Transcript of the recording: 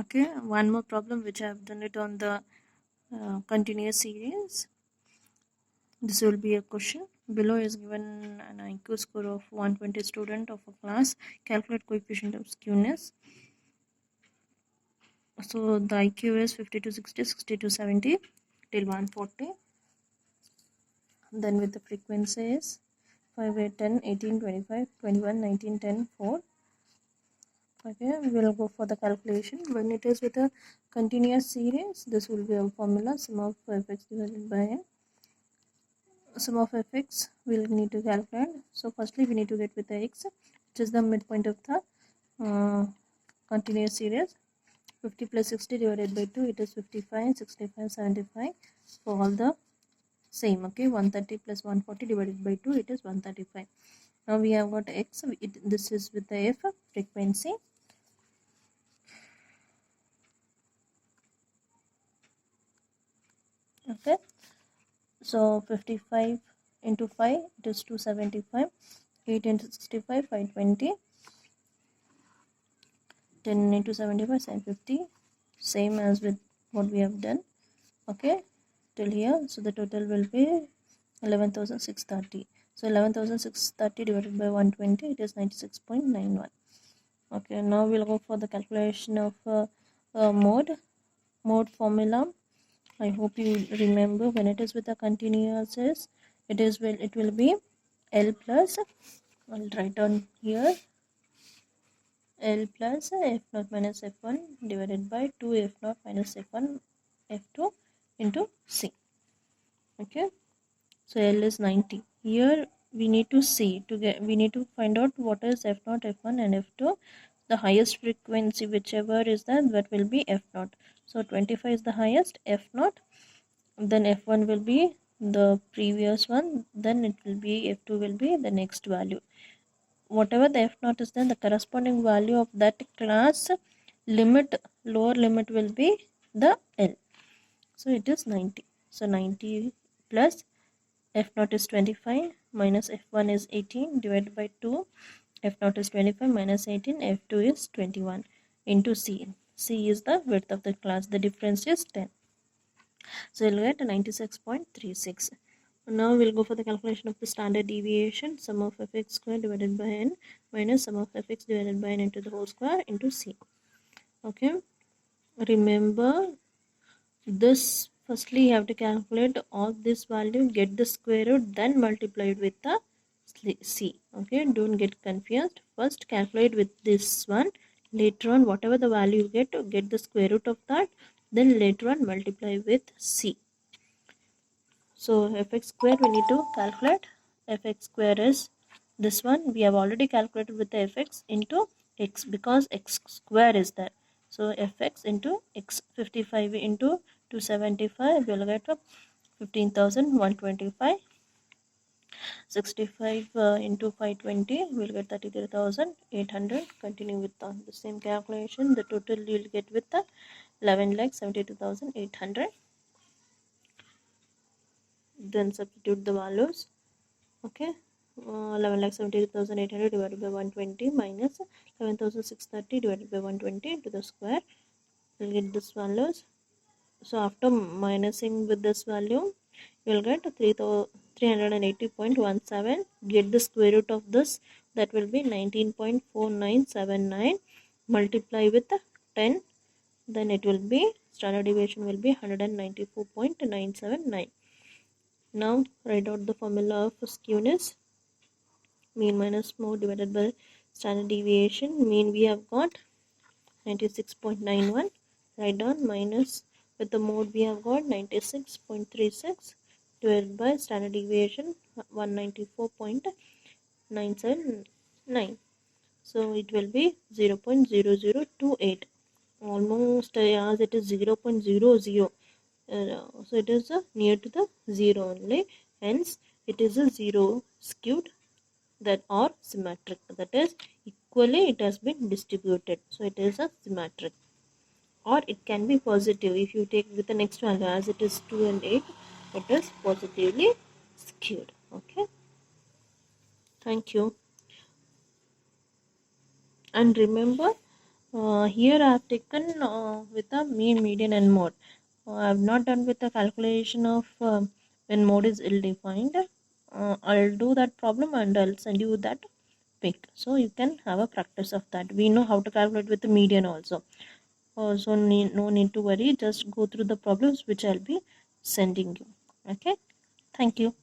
Okay, one more problem which I have done it on the continuous series. This will be a question. Below is given an IQ score of 120 student of a class. Calculate coefficient of skewness. So the IQ is 50 to 60, 60 to 70 till 140. Then with the frequency is 5, 8, 10, 18, 25, 21, 19, 10, 4. Okay, we will go for the calculation. When it is with a continuous series, this will be a formula, sum of fx divided by n. Sum of fx we'll need to calculate. So firstly we need to get with the x, which is the midpoint of the continuous series. 50 plus 60 divided by 2, it is 55, 65, 75 for all the same. Okay, 130 plus 140 divided by 2, it is 135. Now we have got x, this is with the f frequency. Okay, so 55 into 5, it is 275. 8 into 65, 520. 10 into 75, 750. Same as with what we have done. Okay, till here. So the total will be 11,630. So 11,630 divided by 120, it is 96.91. Okay, now we'll go for the calculation of mode formula. I hope you remember when it is with the continuous, it will be L plus, I'll write on here, L plus f0 minus f1 divided by 2 f0 minus f1 f2 into C. Okay, so L is 90. Here we need to see we need to find out what is f0, f1 and f2. The highest frequency, whichever is that will be f0. So 25 is the highest, f0, then f1 will be the previous one, then it will be f2 will be the next value. Whatever the f0 is, then the corresponding value of that class limit, lower limit will be the L. So it is 90. So 90 plus f0 is 25 minus f1 is 18 divided by 2. f0 is 25 minus 18, f2 is 21 into C. C is the width of the class. The difference is 10. So you'll get 96.36. Now we'll go for the calculation of the standard deviation. Sum of fx square divided by n minus sum of fx divided by n into the whole square into C. Okay, remember this. Firstly you have to calculate all this value, get the square root, then multiply it with the C. Okay, don't get confused. First calculate with this one, later on whatever the value you get the square root of that, then later on multiply with C. So fx square we need to calculate. Fx square is this one. We have already calculated with the fx into x because x square is there. So fx into x, 55 into 275 we will get 15,125. 65 into 520 we will get 33,800. Continue with the same calculation. The total you will get with the 11,72,800. Then substitute the values. Okay, 11,72,800 divided by 120 minus 11,630 divided by 120 to the square. We'll get this values. So after minusing with this value, you will get 380.17. Get the square root of this, that will be 19.4979. Multiply with 10, then it will be standard deviation will be 194.979. Now write out the formula of skewness. Mean minus mode divided by standard deviation. Mean we have got 96.91. Write down minus with the mode we have got 96.36 divided by standard deviation 194.979. So it will be 0.0028. Almost as it is 0.00. So it is near to the 0 only. Hence it is a 0 skewed, that or symmetric, that is equally it has been distributed, so it is a symmetric. Or it can be positive if you take with the next value, as it is 2 and 8, it is positively skewed. Okay, thank you. And remember Here I have taken with the mean, median and mode. I have not done with the calculation of when mode is ill-defined. I'll do that problem and I'll send you that pic. So you can have a practice of that. We know how to calculate with the median also. So no need to worry. Just go through the problems which I'll be sending you. Okay. Thank you.